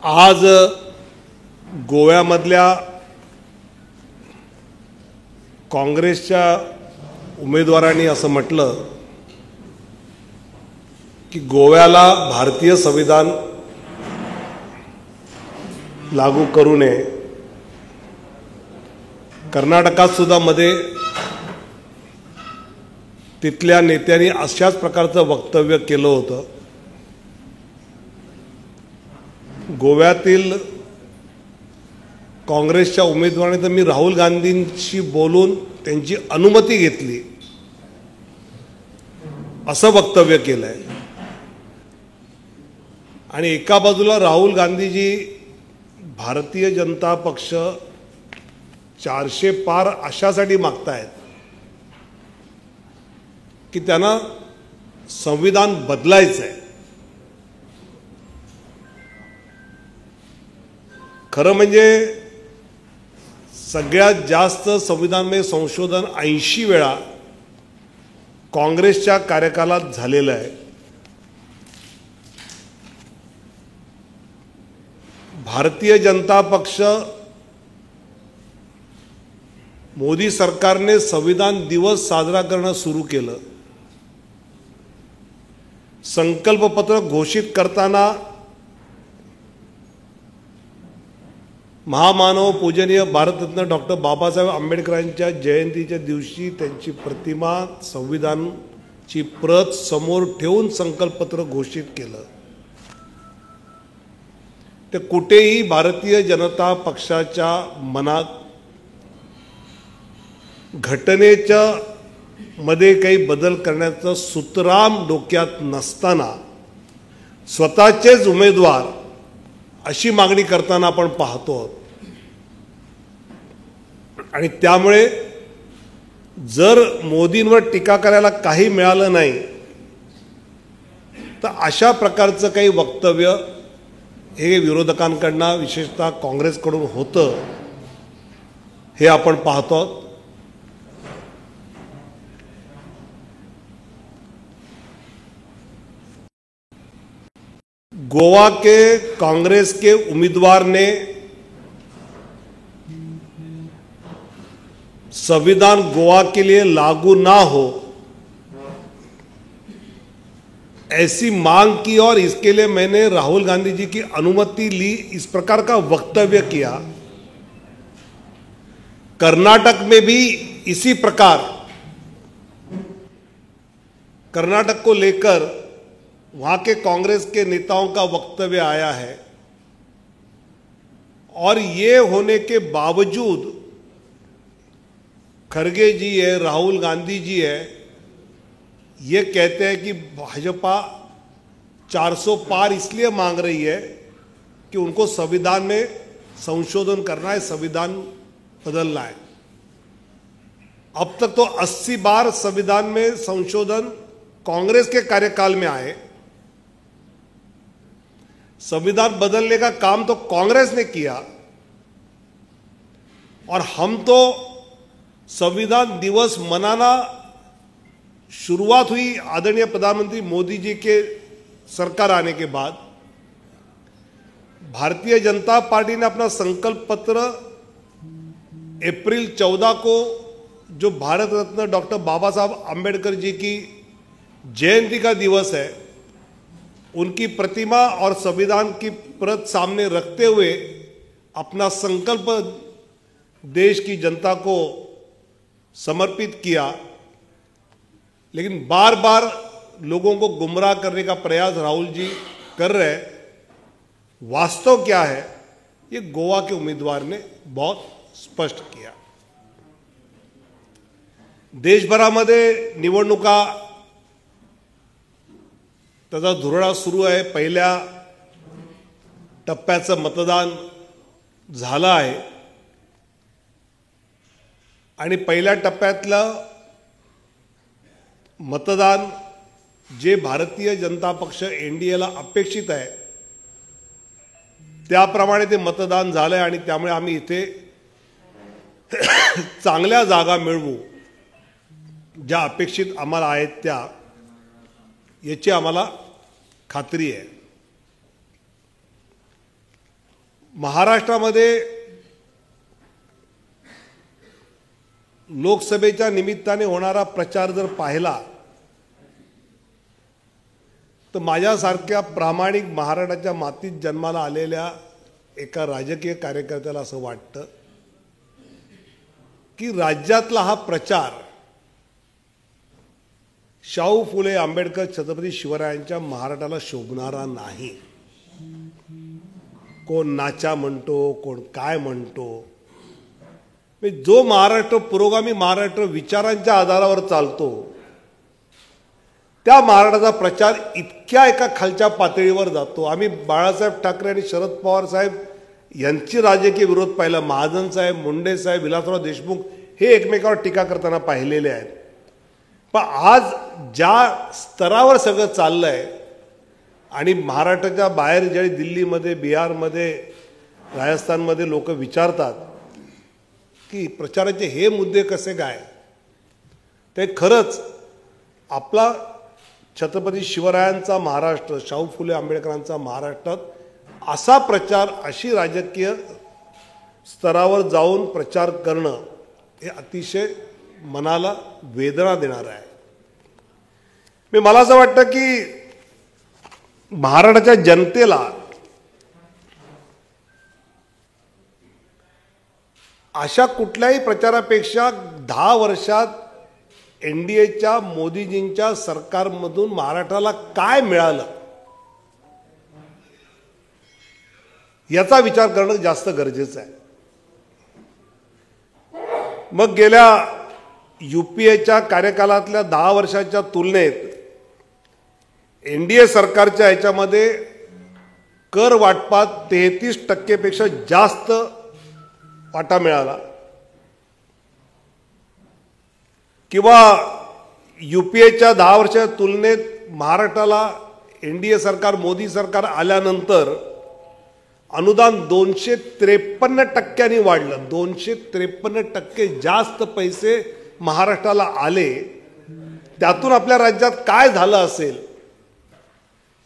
आज गोव्यामधल्या काँग्रेसच्या उमेदवारांनी असं म्हटलं की गोव्याला भारतीय संविधान लागू करू नये। कर्नाटकात सुद्धा मध्ये तिथल्या नेत्यांनी अशाच प्रकारचं वक्तव्य केलं होतं। गोव्यातील काँग्रेसच्या उमेदवारांनी तर मी राहुल गांधींशी बोलून त्यांची अनुमती घेतली असं वक्तव्य केलंय। आणि एका बाजूला राहुल गांधीजी भारतीय जनता पक्ष 400 पार अशासाठी मागतायत की त्यांना संविधान बदलायचं आहे। खरं म्हणजे सगळ्यात जास्त संविधानामध्ये संशोधन 80 वेळा काँग्रेसच्या कार्यकालात झालेलं आहे। भारतीय जनता पक्ष मोदी सरकारने संविधान दिवस साजरा करणं सुरू केलं। संकल्पपत्र घोषित करताना महामानव पूजनीय भारतरत्न डॉक्टर बाबासाहेब आंबेडकरांच्या जयंतीच्या दिवशी त्यांची प्रतिमा संविधानाची प्रत समोर ठेवून संकल्पपत्र घोषित केलं। ते कुठेही भारतीय जनता पक्षाच्या मनात घटनेच्या मध्ये काही बदल करण्याचं सूतराम डोक्यात नसताना स्वतःचेच उमेदवार अशी मागणी करताना आपण पाहतो। आणि त्यामुळे जर मोदींवर टीका करायला काही मिळालं नाही तर अशा प्रकारचं काही वक्तव्य हे विरोधकांकडून विशेषतः काँग्रेसकडून होतं हे आपण पाहतो। गोवा के कांग्रेस के उम्मीदवार ने संविधान गोवा के लिए लागू ना हो ऐसी मांग की और इसके लिए मैंने राहुल गांधी जी की अनुमति ली, इस प्रकार का वक्तव्य किया। कर्नाटक में भी इसी प्रकार कर्नाटक को लेकर वहां के कांग्रेस के नेताओं का वक्तव्य आया है। और ये होने के बावजूद खड़गे जी है, राहुल गांधी जी है, ये कहते हैं कि भाजपा 400 पार इसलिए मांग रही है कि उनको संविधान में संशोधन करना है, संविधान बदलना है। अब तक तो 80 बार संविधान में संशोधन कांग्रेस के कार्यकाल में आए। संविधान बदलने का काम तो कांग्रेस ने किया और हम तो संविधान दिवस मनाना शुरुआत हुई आदरणीय प्रधानमंत्री मोदी जी के सरकार आने के बाद। भारतीय जनता पार्टी ने अपना संकल्प पत्र अप्रैल 14 को जो भारत रत्न डॉक्टर बाबा साहब आंबेडकर जी की जयंती का दिवस है, उनकी प्रतिमा और संविधान की प्रत सामने रखते हुए अपना संकल्प देश की जनता को समर्पित किया। लेकिन बार बार लोगों को गुमराह करने का प्रयास राहुल जी कर रहे हैं। वास्तव क्या है ये गोवा के उम्मीदवार ने बहुत स्पष्ट किया। देशभरामध्ये निवडणुका त्याचा धुरळा सुरू आहे। पहिल्या टप्प्याचं मतदान झालं आहे आणि पहिल्या टप्प्यातलं मतदान जे भारतीय जनता पक्ष एनडीएला अपेक्षित आहे त्याप्रमाणे ते मतदान झालंय। आणि त्यामुळे आम्ही इथे चांगल्या जागा मिळवू ज्या अपेक्षित आम्हाला आहेत त्या, याची आम्हाला खात्री आहे। महाराष्ट्रामध्ये लोकसभेच्या निमित्ताने होणारा प्रचार जर पाहिला तर माझ्यासारख्या प्रामाणिक महाराष्ट्राच्या मातीत जन्माला आलेल्या एका राजकीय कार्यकर्त्याला असं वाटतं की राज्यातला हा प्रचार शाहू फुले आंबेडकर छत्रपती शिवरायांच्या महाराष्ट्राला शोभणारा नाही। कोण नाचा म्हणतो, कोण काय म्हणतो, जो महाराष्ट्र पुरोगामी महाराष्ट्र विचारांच्या आधारावर चालतो त्या महाराष्ट्राचा प्रचार इतक्या एका खालच्या पातळीवर जातो। आम्ही बाळासाहेब ठाकरे आणि शरद पवार साहेब यांची राजकीय विरोध पाहिला, महाजन साहेब, मुंडे साहेब, विलासराव देशमुख हे एकमेकावर टीका करताना पाहिलेले आहेत। पण आज ज्या स्तरावर सगळं चाललंय आणि महाराष्ट्राच्या बाहेर जे दिल्लीमध्ये, बिहारमध्ये, राजस्थानमध्ये लोक विचारतात की प्रचाराचे हे मुद्दे कसे काय, ते खरंच आपला छत्रपती शिवरायांचा महाराष्ट्र, शाहू फुले आंबेडकरांचा महाराष्ट्रात असा प्रचार, अशी राजकीय स्तरावर जाऊन प्रचार करणं हे अतिशय मनाला वेदना देणार आहे। मला असं वाटतं की महाराष्ट्राच्या जनतेला अशा कुठल्याही प्रचारापेक्षा 10 वर्षात एनडीएच्या मोदीजींच्या सरकारमधून महाराष्ट्राला काय मिळालं याचा विचार करणं जास्त गरजेचं आहे। मग गेल्या यूपीएच्या कार्यकालातल्या 10 वर्षाच्या तुलनेत एनडीए सरकारच्या ह्याच्यामध्ये कर वाटपात 33% पेक्षा जास्त वाटा मिळाला, किंवा यूपीएच्या 10 वर्षाच्या तुलनेत महाराष्ट्राला एनडीए सरकार, मोदी सरकार आल्यानंतर अनुदान 253% वाढलं। 253% जास्त पैसे महाराष्ट्राला आले। त्यातून आपल्या राज्यात काय झालं असेल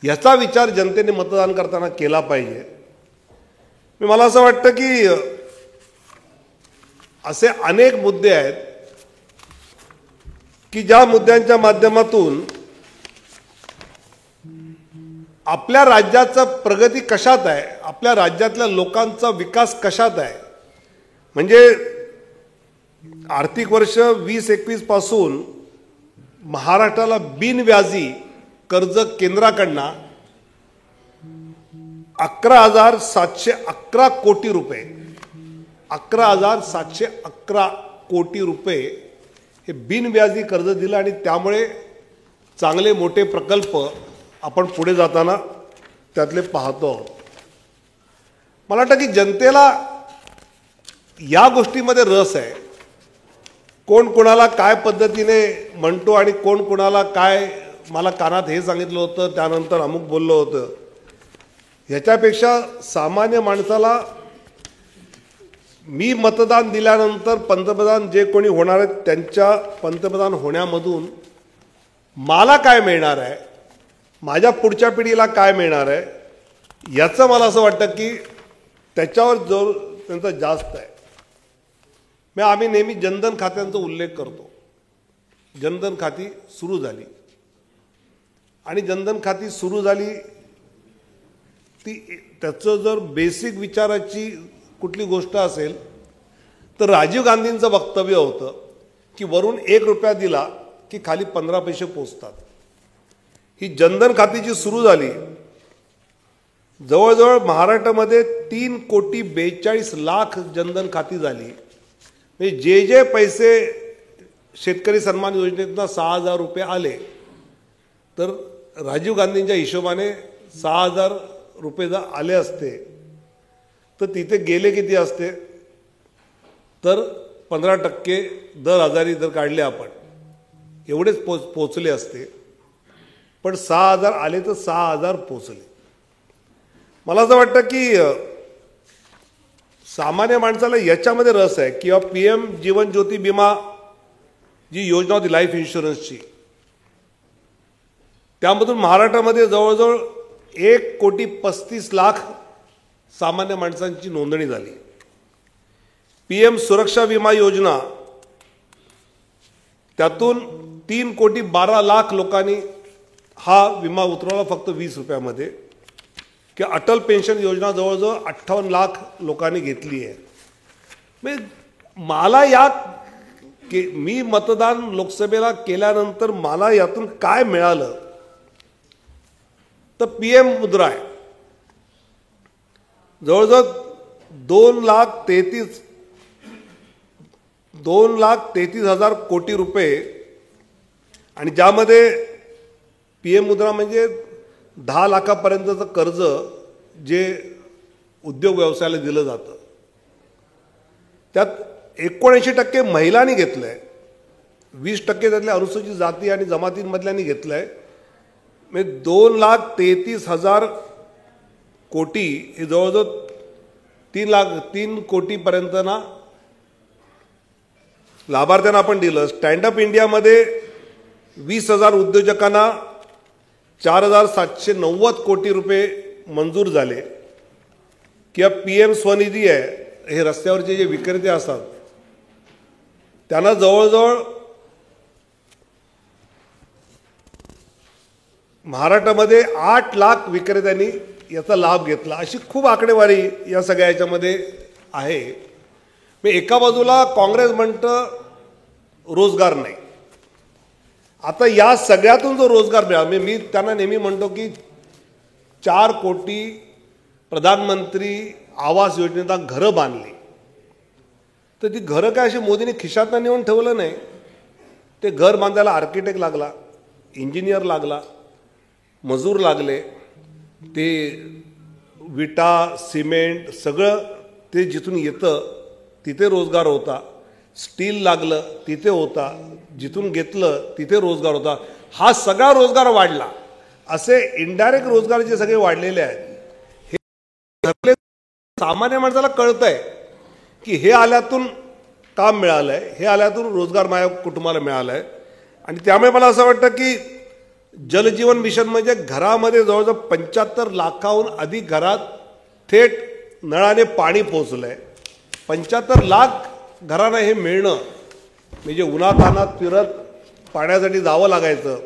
याचा विचार जनतेने मतदान करताना केला पाहिजे। मला असं वाटतं की असे अनेक मुद्दे आहेत की ज्या मुद्द्यांच्या माध्यमातून आपल्या राज्याचा प्रगती कशात आहे, आपल्या राज्यातल्या लोकांचा विकास कशात आहे। म्हणजे आर्थिक वर्ष 2021 पासून महाराष्ट्राला बिनव्याजी कर्ज केंद्राकडनं 11,711 कोटी रुपये, 11,711 कोटी रुपये हे बिनव्याजी कर्ज दिलं आणि त्यामुळे चांगले मोठे प्रकल्प आपण पुढे जाताना त्यातले पाहतो। मला वाटतं की जनतेला या गोष्टीमध्ये रस आहे। कोण कोणाला काय पद्धतीने म्हणतो आणि कोण कोणाला काय, मला कानात हे सांगितलं होतं, त्यानंतर अमुक बोललो होतं, ह्याच्यापेक्षा सामान्य माणसाला मी मतदान दिल्यानंतर पंतप्रधान जे कोणी होणार आहेत त्यांच्या पंतप्रधान होण्यामधून मला काय मिळणार आहे, माझ्या पुढच्या पिढीला काय मिळणार आहे, याचं मला असं वाटतं की त्याच्यावर जोर त्यांचा जास्त आहे। आम्ही नेहमी जनधन खात्यांचा उल्लेख करतो। जनधन खाती सुरू झाली आणि जनधन खाती सुरू झाली ती त्याचं जर बेसिक विचाराची कुठली गोष्ट असेल तर राजीव गांधींचं वक्तव्य होतं की वरून 1 रुपया दिला की खाली 15 पैसे पोचतात। ही जनधन खातीची सुरू झाली, जवळजवळ महाराष्ट्रामध्ये 3,42,00,000 जनधन खाती झाली। म्हणजे जे पैसे शेतकरी सन्मान योजनेतून 6,000 रुपये आले तर राजीव गांधींच्या हिशोबाने 6,000 रुपये जर आले असते तर तिथे गेले किती असते, तर 15% दर हजारी जर काढले आपण एवढेच पोचले असते। पण 6,000 आले तर 6,000 पोचले। मला असं वाटतं की सामान्य माणसाला याच्यामध्ये रस आहे किंवा PM जीवन ज्योती विमा जी योजना होती लाईफ इन्शुरन्सची, त्यामधून महाराष्ट्रामध्ये जवळजवळ 1,35,00,000 सामान्य माणसांची नोंदणी झाली. PM सुरक्षा विमा योजना, त्यातून 3,12,00,000 लोकांनी हा विमा उतरवला फक्त 20 रुपयामध्ये. की अटल पेन्शन योजना जवळजवळ 58 लाख लोकांनी घेतली आहे. मला मी मतदान लोकसभेला केल्यानंतर मला यातून काय मिळालं तर PM मुद्रा आहे. जवळजवळ 2,33,000 कोटी रुपये, आणि ज्यामध्ये PM मुद्रा म्हणजे 10 लाखापर्यंतचं कर्ज जे उद्योग व्यवसायाला दिलं जातं, त्यात 79% महिलांनी घेतलंय, 20% त्यातल्या अनुसूचित जाती आणि जमातींमधल्यांनी घेतलंय. म्हणजे 2,33,000 कोटी हे जवळजवळ 3 कोटीपर्यंत ना लाभार्थ्यांना आपण दिलं. स्टँडअप इंडियामध्ये 20,000 उद्योजकांना 4,790 कोटी रुपये मंजूर झाले. किंवा PM स्वनिधी आहे, हे रस्त्यावरचे जे विक्रेते असतात त्यांना जवळजवळ महाराष्ट्रामध्ये 8 लाख विक्रेत्यांनी याचा लाभ घेतला. अशी खूप आकडेवारी या सगळ्या याच्यामध्ये आहे. मी एका बाजूला काँग्रेस म्हणतं रोजगार नाही. आता या सगळ्यातून जो रोजगार मिळाला, मी त्यांना नेहमी म्हणतो की 4 कोटी प्रधानमंत्री आवास योजनेचा घरं बांधली, तर ती घरं काय अशी मोदीने खिशातनं नेऊन ठेवलं नाही. ते घर बांधायला आर्किटेक्ट लागला, इंजिनियर लागला, मजूर लागले. ते विटा सिमेंट सगळं ते जिथून येतं तिथे रोजगार होता. स्टील लागलं तिथे होता, जिथून घेतलं तिथे रोजगार होता. हा सगळा रोजगार वाढला. असे इनडायरेक्ट रोजगार जे सगळे वाढलेले आहेत, हे सामान्य माणसाला कळतंय की हे आल्यातून काम मिळालंय, हे आल्यातून रोजगार माझ्या कुटुंबाला मिळालाय. आणि त्यामुळे मला असं वाटतं की जलजीवन मिशन म्हणजे घरामध्ये जवळजवळ 75 लाखाहून अधिक घरात थेट नळाने पाणी पोहोचलंय. 75 लाख घरांना हे मिळणं म्हणजे उन्हातान्हात फिरत पाण्यासाठी जावं लागायचं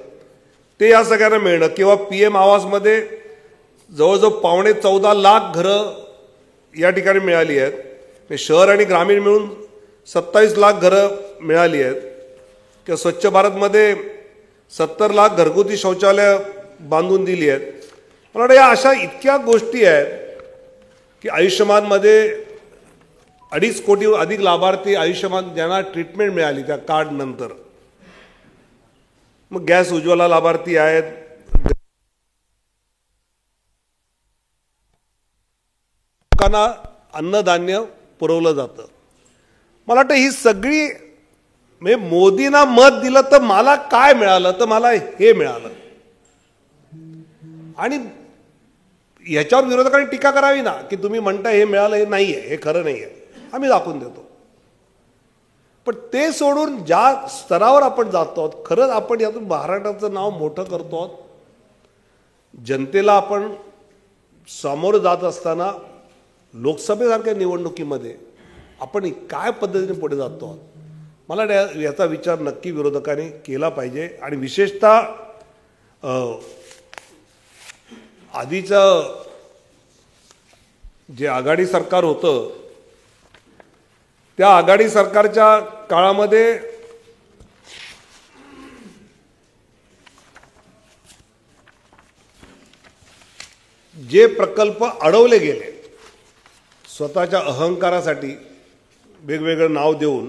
ते या सगळ्यांना मिळणं. किंवा PM आवासमध्ये जवळजवळ 14.25 लाख घरं या ठिकाणी मिळाली आहेत. शहर आणि ग्रामीण मिळून 27 लाख घरं मिळाली आहेत. किंवा स्वच्छ भारतमध्ये 70 लाख घरगुती शौचालय बांधून दिली आहेत. मला वाटतं या अशा इतक्या गोष्टी आहेत की आयुष्यमानमध्ये 2.5 कोटी अधिक लाभार्थी आयुष्यमान ज्यांना ट्रीटमेंट मिळाली त्या कार्ड नंतर. मग गॅस उज्ज्वला लाभार्थी आहेत, लोकांना अन्नधान्य पुरवलं जातं. मला वाटतं ही सगळी म्हणजे मोदींना मत दिलं तर मला काय मिळालं तर मला हे मिळालं. आणि याच्यावर विरोधकांनी टीका करावी ना की तुम्ही म्हणता हे मिळालं, हे नाहीये, हे खरं नाहीये, आम्ही दाखवून देतो. पण ते सोडून ज्या स्तरावर आपण जातो आहोत, खरंच आपण यातून महाराष्ट्राचं नाव मोठं करतो आहोत. जनतेला आपण सामोरं जात असताना लोकसभेसारख्या निवडणुकीमध्ये आपण काय पद्धतीने पुढे जातो आहोत, मला याचा विचार नक्की विरोधकांनी केला पाहिजे. आणि विशेषतः आधीचं जे आघाडी सरकार होतं त्या आघाडी सरकारच्या काळामध्ये जे प्रकल्प अडवले गेले स्वतःच्या अहंकारासाठी वेगवेगळं नाव देऊन,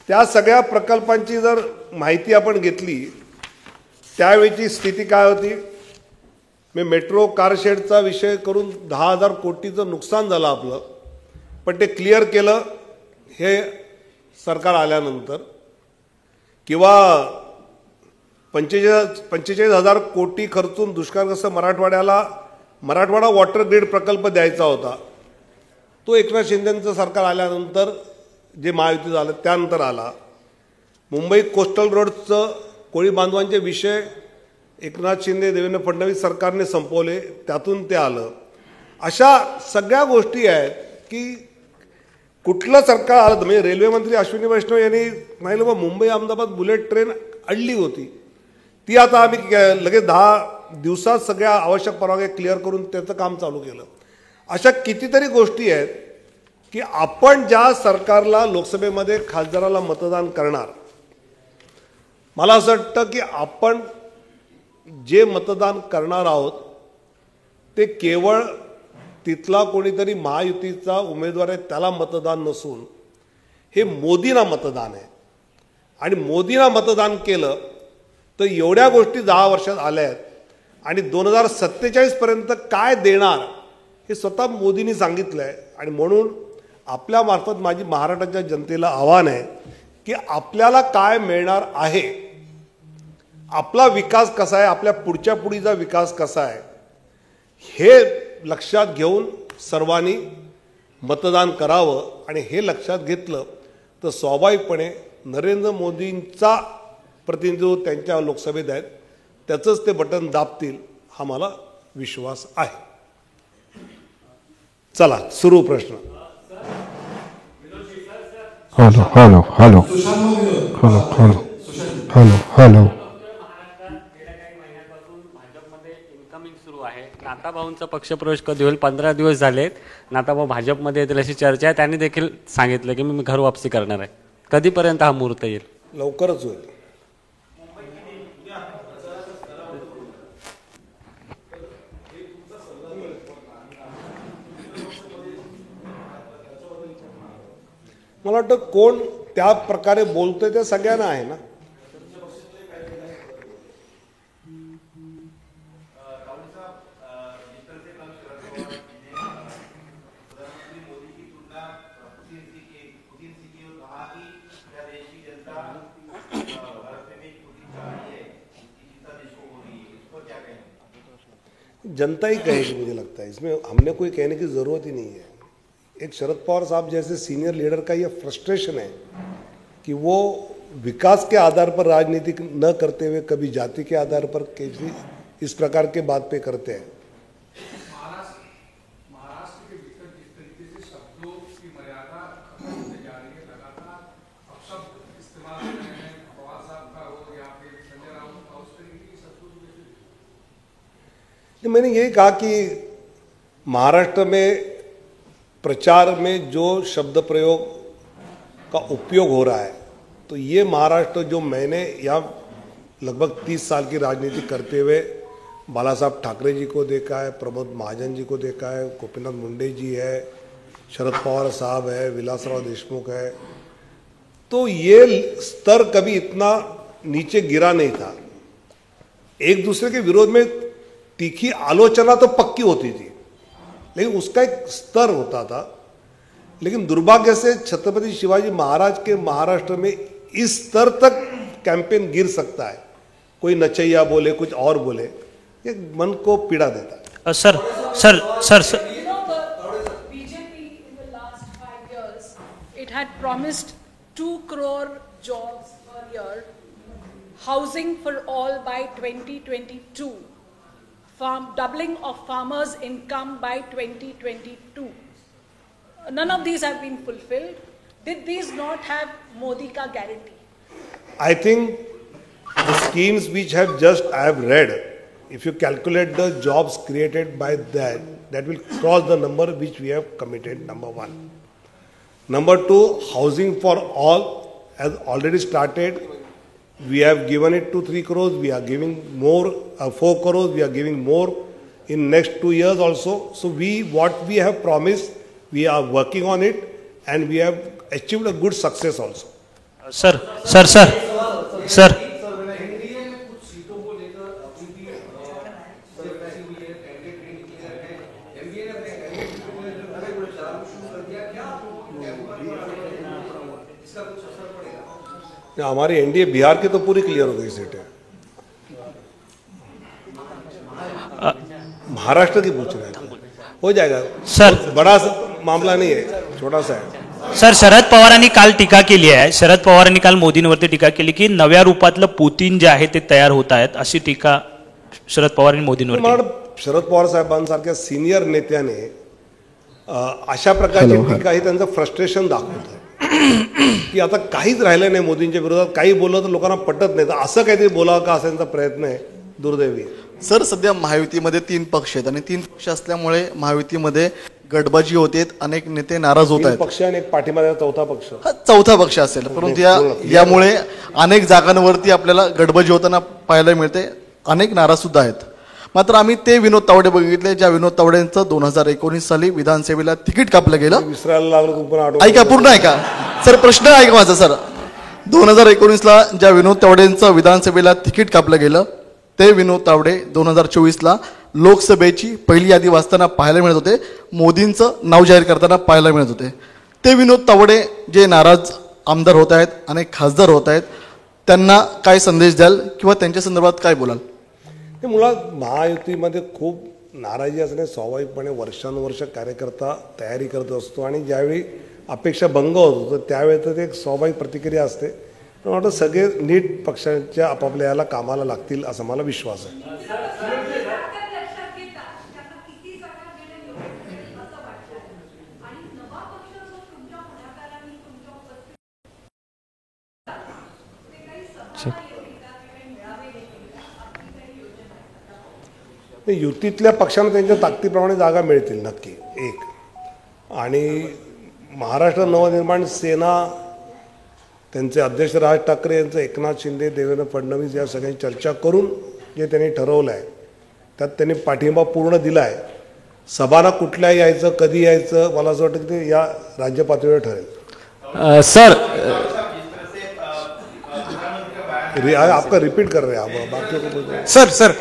त्या सगळ्या प्रकल्पांची जर माहिती आपण घेतली त्यावेळीची स्थिती काय होती. मी मेट्रो कारशेडचा विषय करून 10,000 कोटीचं नुकसान झालं आपलं, पण ते क्लिअर केलं हे सरकार आल्यानंतर. किंवा 45,000 कोटी खर्चून दुष्काळग्रस्त मराठवाडा वॉटर ग्रीड प्रकल्प द्यायचा होता, तो एकनाथ शिंदेंचं सरकार आल्यानंतर जे महायुती झालं त्यानंतर आला. मुंबईत कोस्टल रोडचं कोळी बांधवांचे विषय एकनाथ शिंदे देवेंद्र फडणवीस सरकारने संपवले, त्यातून ते आलं. अशा सगळ्या गोष्टी आहेत की कुठलं सरकार आलं म्हणजे रेल्वे मंत्री अश्विनी वैष्णव यांनी म्हणाले बा Mumbai Ahmedabad bullet train oddly होती, ती आता आम्ही लगेच 10 दिवसात सगळ्या आवश्यक परवानग्या क्लिअर करून त्याचं काम चालू केलं. अशा कितीतरी गोष्टी आहेत की आपण ज्या सरकारला लोकसभेमध्ये खासदाराला मतदान करणार, मला असं वाटतं की आपण जे मतदान करणार आहोत ते केवळ तिथला कोणीतरी महायुतीचा उमेदवार आहे त्याला मतदान नसून हे मोदींना मतदान आहे. आणि मोदींना मतदान केलं तर एवढ्या गोष्टी 10 वर्षात आल्या आहेत आणि 2047 पर्यंत काय देणार हे स्वतः मोदींनी सांगितलं आहे. आणि म्हणून आपल्या मार्फत माझी महाराष्ट्राच्या जनतेला आव्हान आहे की आपल्याला काय मिळणार आहे, आपला विकास कसा आहे, आपल्या पुढच्या पिढीचा विकास कसा आहे हे लक्षात घेऊन सर्वांनी मतदान करावं. आणि हे लक्षात घेतलं तर स्वाभाविकपणे नरेंद्र मोदींचा प्रतिनिधित्व त्यांच्या लोकसभेत आहेत, त्याचंच ते बटन दाबतील हा मला विश्वास आहे. चला सुरू प्रश्न. Hello hello hello hello hello hello hello. नाताभाऊंचा पक्षप्रवेश कधी होईल? 15 दिवस झालेत, नाताभाऊ भाजपमध्ये येतील अशी चर्चा आहे. त्यांनी देखील सांगितलं की मी घर वापसी करणार आहे. कधीपर्यंत हा मुहूर्त येईल? लवकरच होईल. मला वाटतं कोण त्या प्रकारे बोलतोय ते सगळ्यांना आहे ना. जनता ही कहेगी, मुझे लगता है इसमें हमने कोई कहने की ज़रूरत ही नहीं है. एक शरद पवार साहब जैसे सीनियर लीडर का ये फ्रस्ट्रेशन है कि वो विकास के आधार पर राजनीति न करते हुए कभी जाति के आधार पर किसी इस प्रकार के बात पे करते हैं. महाराष्ट्र के भीतर जिस तरीके से शब्दों की मर्यादा खत्म होने जा रही है, लगातार अब शब्द इस्तेमाल कर रहे हैं, पवार साहब का हो या फिर संजय राउत का, उस तरीके की शब्दों. मैंने यही कहा कि महाराष्ट्र में प्रचार में जो शब्द प्रयोग का उपयोग हो रहा है, तो ये महाराष्ट्र जो मैंने यहाँ लगभग 30 साल की राजनीति करते हुए बाला साहब ठाकरे जी को देखा है, प्रमोद महाजन जी को देखा है, गोपीनाथ मुंडे जी है, शरद पवार साहब है, विलासराव देशमुख है, तो ये स्तर कभी इतना नीचे गिरा नहीं था. एक दूसरे के विरोध में तीखी आलोचना तो पक्की होती थी, लेकिन उसका एक स्तर होता था. लेकिन दुर्भाग्य से छत्रपति शिवाजी महाराज के महाराष्ट्र में इस स्तर तक कैंपेन गिर सकता है. कोई नचैया बोले, कुछ और बोले, ये मन को पीड़ा देता है. Sir sir sir sir BJP in the last 5 years, it had promised 2 crore jobs per year, housing for all by 2022. Doubling of farmers' income by 2022. None of these have been fulfilled. Did these not have Modi ka guarantee? I think the schemes which I have read, if you calculate the jobs created by that will cross the number which we have committed, number one. Number two, housing for all has already started. We have given it to 3 crores. We are giving more, 4 crores. We are giving more in next 2 years also. So what we have promised, we are working on it, and we have achieved a good success also. Sir sir sir sir हमारी NDA Bihar की तो पूरी clear हो गई सीटें. महाराष्ट्र की पूछ रहे हैं, हो जाएगा सर. बड़ा मामला नहीं है, छोटा सा है. सर शरद पवारांनी काल टीका केली आहे. शरद पवारांनी काल मोदींवरती टीका केली की नव्या रूपातलं पुतीन जे आहे ते तयार होत आहेत अशी टीका शरद पवार आणि मोदींवर मला वाटतं शरद पवार साहेबांसारख्या सिनियर नेत्याने अशा प्रकारची टीका ही त्यांचं फ्रस्ट्रेशन दाखवत आहे की आता काहीच राहिलं नाही मोदींच्या विरोधात, काही बोललं तर लोकांना पटत नाही, तर असं काहीतरी बोलावं का असा त्यांचा प्रयत्न आहे, दुर्दैवी आहे. सर सध्या महायुतीमध्ये 3 पक्ष आहेत आणि 3 पक्ष असल्यामुळे महायुतीमध्ये गटबाजी होते, अनेक नेते नाराज होत 3 आहेत. पक्ष आणि एक पाठीमागे चौथा पक्ष. हा 4था पक्ष असेल, परंतु यामुळे अनेक जागांवरती आपल्याला गटबाजी होताना पाहायला मिळते, अनेक नाराज सुद्धा आहेत. मात्र आम्ही ते विनोद तावडे बघितले ज्या विनोद तावडेंचं 2019 साली विधानसभेला तिकीट कापलं गेलं. विसरायला लागलो तू पण आठवण. ऐका, पूर्ण ऐका सर, प्रश्न ऐका माझा सर. 2019ला ज्या विनोद तावडेंचं विधानसभेला तिकीट कापलं गेलं ते विनोद तावडे 2024ला लोकसभेची पहिली यादी वाचताना पाहायला मिळत होते, मोदींचं नाव जाहीर करताना पाहायला मिळत होते. ते विनोद तावडे जे नाराज आमदार होत आहेत, अनेक खासदार होत आहेत, त्यांना काय संदेश द्याल किंवा त्यांच्या संदर्भात काय बोलाल? हे मुळात महायुतीमध्ये खूप नाराजी असणे स्वाभाविकपणे वर्षानुवर्ष कार्यकर्ता तयारी करत असतो आणि ज्यावेळी अपेक्षा भंग होतो तर त्यावेळी तर ते एक स्वाभाविक प्रतिक्रिया असते. पण वाटतं सगळे नीट पक्षाच्या आपापल्या याला कामाला लागतील असा मला विश्वास आहे. युतीतल्या पक्षांना त्यांच्या ताकदीप्रमाणे जागा मिळतील नक्की एक. आणि महाराष्ट्र नवनिर्माण सेना त्यांचे अध्यक्ष राज ठाकरे यांचं, एकनाथ शिंदे, देवेंद्र फडणवीस या सगळ्यांची चर्चा करून जे त्यांनी ठरवलं आहे त्यात त्यांनी पाठिंबा पूर्ण दिला आहे. सभाना कुठल्या यायचं, कधी यायचं, मला असं वाटतं की ते या राज्य पातळीवर ठरेल. सर आपका रिपीट कर रहे हैं आप, बाकी को बोल. सर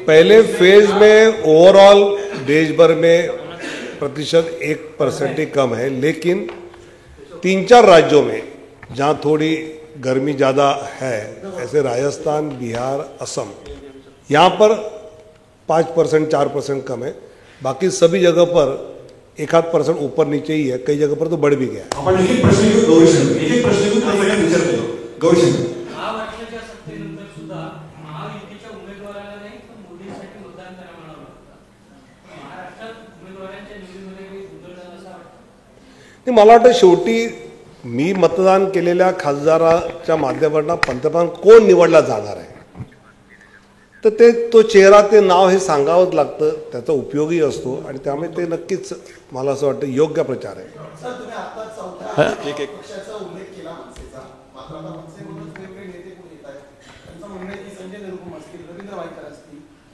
पहले फेज में ओवरऑल देश भर में प्रतिशत 1% ही कम है, लेकिन 3-4 राज्यों में जहाँ थोड़ी गर्मी ज़्यादा है, ऐसे राजस्थान, बिहार, असम, यहाँ पर 5% 4% कम है. बाकी सभी जगह पर 1-8% ऊपर नीचे ही है, कई जगह पर तो बढ़ भी गया है. आपण एक प्रश्न घेऊ गौरीशंकर. मला वाटतं शेवटी मी मतदान केलेल्या खासदाराच्या माध्यमातून पंतप्रधान कोण निवडला जाणार आहे तर ते तो चेहरा, ते नाव हे सांगावंच लागतं, त्याचा उपयोगी असतो आणि त्यामुळे ते नक्कीच मला असं वाटतं योग्य प्रचार आहे.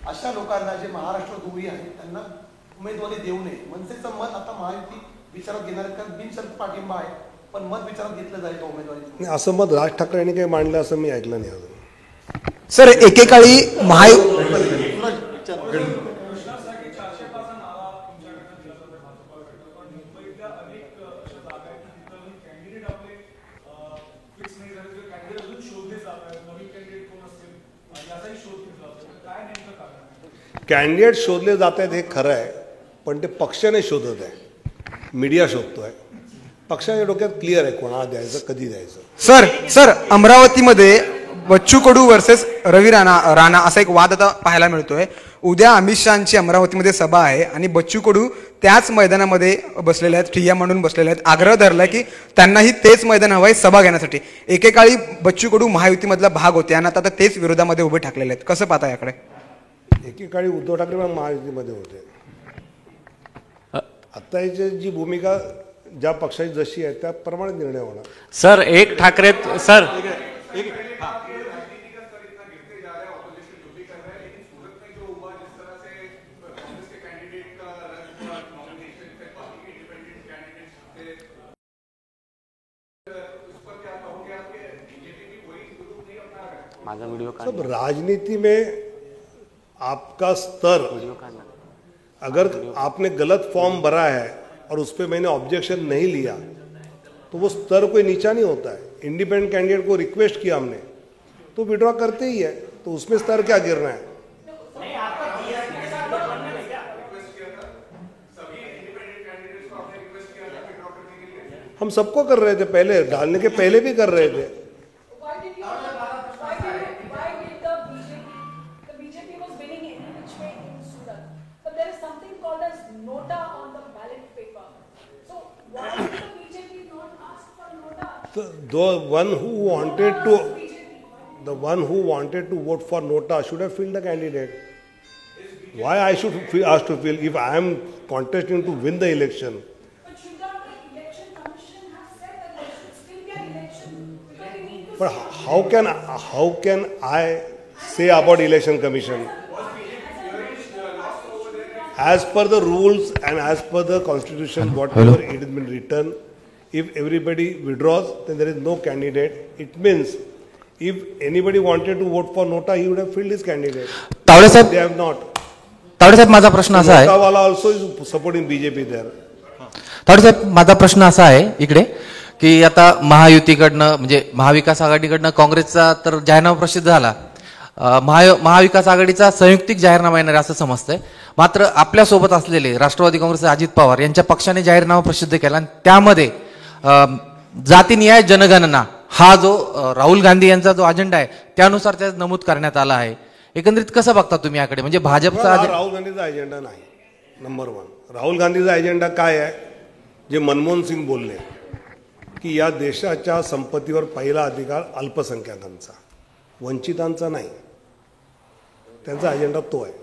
अशा लोकांना जे महाराष्ट्र दुरी आहेत त्यांना उमेदवारी देऊ नये. मनसेचं मत आता महायुती विचारात घेणार आहेत, कारण बिनशर्त पाठिंबा आहे, पण मत विचारात घेतलं जाईल उमेदवारी. असं मत राज ठाकरे यांनी काही मांडलं असं मी ऐकलं नाही अजून. सर एकेकाळी कॅन्डिडेट शोधले जात आहेत हे खरं आहे, पण ते पक्षाने शोधत आहे, मीडिया शोधतोय. पक्षाच्या डोक्यात क्लिअर आहे कोणाला द्यायचं, कधी द्यायचं. सर अमरावतीमध्ये बच्चू कडू वर्सेस रवी राणा असा एक वाद आता पाहायला मिळतोय. उद्या अमित शहाची अमरावतीमध्ये सभा आहे आणि बच्चू कडू त्याच मैदानामध्ये बसलेले आहेत, ठिय्या मांडून बसलेले आहेत. आग्रह धरलाय की त्यांनाही तेच मैदान हवं आहे सभा घेण्यासाठी. एकेकाळी बच्चू कडू महायुतीमधला भाग होते आणि आता तेच विरोधामध्ये उभे ठाकलेले आहेत. कसं पाहता याकडे? एकेकाळी उद्धव ठाकरे पण महायुतीमध्ये होते. आता याची जी भूमिका ज्या पक्षाची जशी आहे त्याप्रमाणे निर्णय होणार. सर एक ठाकरे सर सब राजनीति में आपका स्तर, अगर आपने गलत फॉर्म भरा है और उस पर मैंने ऑब्जेक्शन नहीं लिया तो वो स्तर कोई नीचा नहीं होता है. इंडिपेंडेंट कैंडिडेट को रिक्वेस्ट किया हमने तो विड्रॉ करते ही है, तो उसमें स्तर क्या गिरना है. हम सबको कर रहे थे, पहले डालने के पहले भी कर रहे थे। Why did the BJP was winning any which way in Surat, but there is something called as nota on the ballot paper. So why did the BJP not ask for nota? The one who wanted to vote for nota should have filled the candidate. Why I should be asked to fill if I am contesting to win the election? But should not the election commission have said that there should still be an election because we need to. But how can I say about election commission? As per the rules and as per the constitution, whatever it has been written, if everybody withdraws, then there is no candidate. It means if anybody wanted to vote for nota, he would have filled his candidate. Tawde Saheb, They have not. Tawde साहेब माझा प्रश्न असा आहे, Nota wala also is supporting BJP there. Tawde साहेब माझा प्रश्न असा आहे इकडे की आता महायुतीकडनं म्हणजे महाविकास आघाडीकडनं काँग्रेसचा तर जाहीरनामा प्रसिद्ध झाला, महाविकास आघाडीचा संयुक्तिक जाहीरनामा येणार असं समजतंय. मात्र आपल्यासोबत असलेले राष्ट्रवादी काँग्रेसचे अजित पवार यांच्या पक्षाने जाहीरनामा प्रसिद्ध केला आणि त्यामध्ये जातीनिहाय जनगणना हा जो राहुल गांधी यांचा जो अजेंडा आहे त्यानुसार त्यात नमूद करण्यात आला आहे. एकंदरीत कसं बघता तुम्ही याकडे? म्हणजे भाजपचा राहुल गांधीचा अजेंडा नाही. नंबर 1 राहुल गांधीचा अजेंडा काय आहे? जे मनमोहन सिंग बोलले की या देशाच्या संपत्तीवर पहिला अधिकार अल्पसंख्याकांचा, वंचितांचा नाही. त्यांचा अजेंडा तो आहे.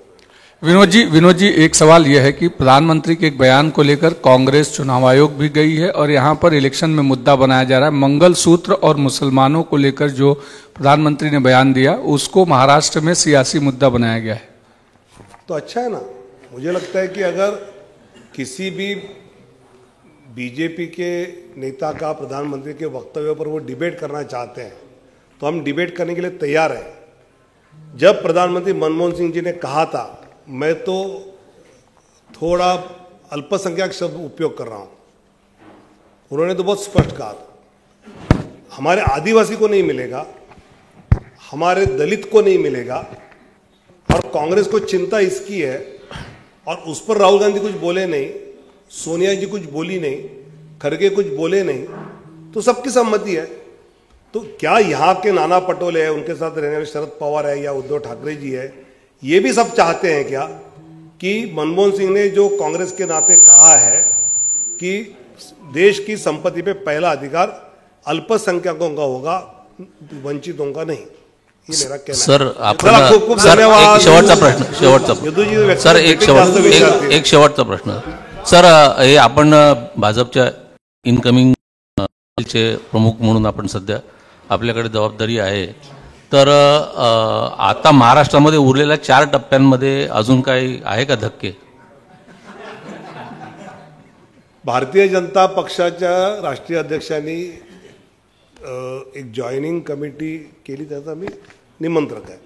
विनोद जी एक सवाल यह है कि प्रधानमंत्री के एक बयान को लेकर कांग्रेस चुनाव आयोग भी गई है और यहाँ पर इलेक्शन में मुद्दा बनाया जा रहा है. मंगलसूत्र और मुसलमानों को लेकर जो प्रधानमंत्री ने बयान दिया उसको महाराष्ट्र में सियासी मुद्दा बनाया गया है. तो अच्छा है ना. मुझे लगता है कि अगर किसी भी बीजेपी के नेता का प्रधानमंत्री के वक्तव्य पर वो डिबेट करना चाहते हैं तो हम डिबेट करने के लिए तैयार हैं. जब प्रधानमंत्री मनमोहन सिंह जी ने कहा था, मैं तो थोड़ा अल्पसंख्यक शब्द उपयोग कर रहा हूं, उन्होंने तो बहुत स्पष्ट कहा था हमारे आदिवासी को नहीं मिलेगा, हमारे दलित को नहीं मिलेगा. और कांग्रेस को चिंता इसकी है और उस पर राहुल गांधी कुछ बोले नहीं, सोनिया जी कुछ बोली नहीं, खड़गे कुछ बोले नहीं, तो सबकी सम्मति है. तो क्या यहाँ के नाना पटोले है, उनके साथ रहने वाले शरद पवार है या उद्धव ठाकरे जी है, ये भी सब चाहते हैं क्या कि मनमोहन सिंह ने जो कांग्रेस के नाते कहा है कि देश की संपत्ति पे पहला अधिकार अल्पसंख्यकों का होगा, वंचितों का नहीं. ये मेरा कहना सर है. आपण खूप खूप सर धन्यवाद. एक शेवटचा प्रश्न सर एक शेवटचा प्रश्न सर, हे आपण भाजपच्या इनकमिंग चे प्रमुख म्हणून आपण सध्या आपल्याकडे जबाबदारी आहे. तर आता महाराष्ट्रामध्ये उरलेल्या 4 टप्प्यांमध्ये अजून काही आहे का धक्के? भारतीय जनता पक्षाच्या राष्ट्रीय अध्यक्षांनी एक जॉईनिंग कमिटी केली, त्याचा मी निमंत्रक आहे.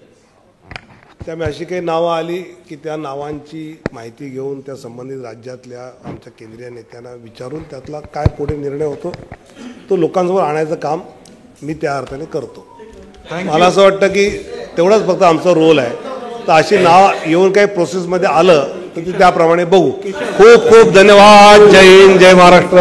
त्यामुळे अशी काही नावं आली की त्या नावांची माहिती घेऊन त्या संबंधित राज्यातल्या आमच्या केंद्रीय नेत्यांना विचारून त्यातला काय पुढे निर्णय होतो तो लोकांसमोर आणायचं काम मी त्या अर्थाने करतो. मला असं वाटतं की तेवढाच फक्त आमचा रोल आहे. तर अशी नाव येऊन काही प्रोसेसमध्ये आलं तर ते त्याप्रमाणे बघू. खूप खूप धन्यवाद. जय हिंद, जय महाराष्ट्र.